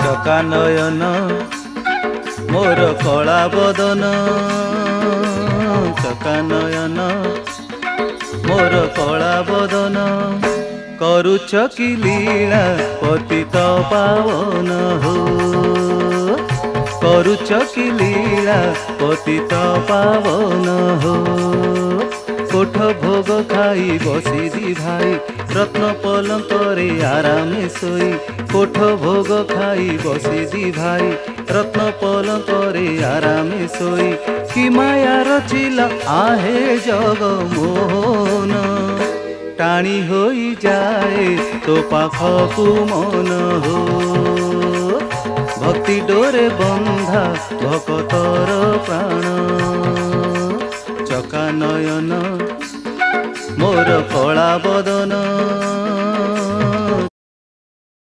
চকা নয়ন মোর কলা বদন, চকা নয়ন মোর কলা বদন, କରୁଛ କି ଲୀଳା ପତିତ ପାବନ ହୋ, କରୁଛ କି ଲୀଳା ପତିତ ପାବନ ହୋ। କୋଠ ଭୋଗ ଖାଇ ବସି ଦି ଭାଇ ରତ୍ନ ପଲଙ୍କରେ ଆରାମେ ଶୋଇ, କୋଠ ଭୋଗ ଖାଇ ବସି ଦି ଭାଇ ରତ୍ନ ପଲଙ୍କରେ ଆରାମେ ଶୋଇ, କି ମାୟା ରଚିଲା ଆହେ ଜଗମୋହନ, টাଣି হই যায় তো পাখকু মন হো, ভক্তি ডোরে বন্ধা ভকতর প্রাণ, চকা নয়ন মোর কলা বদন।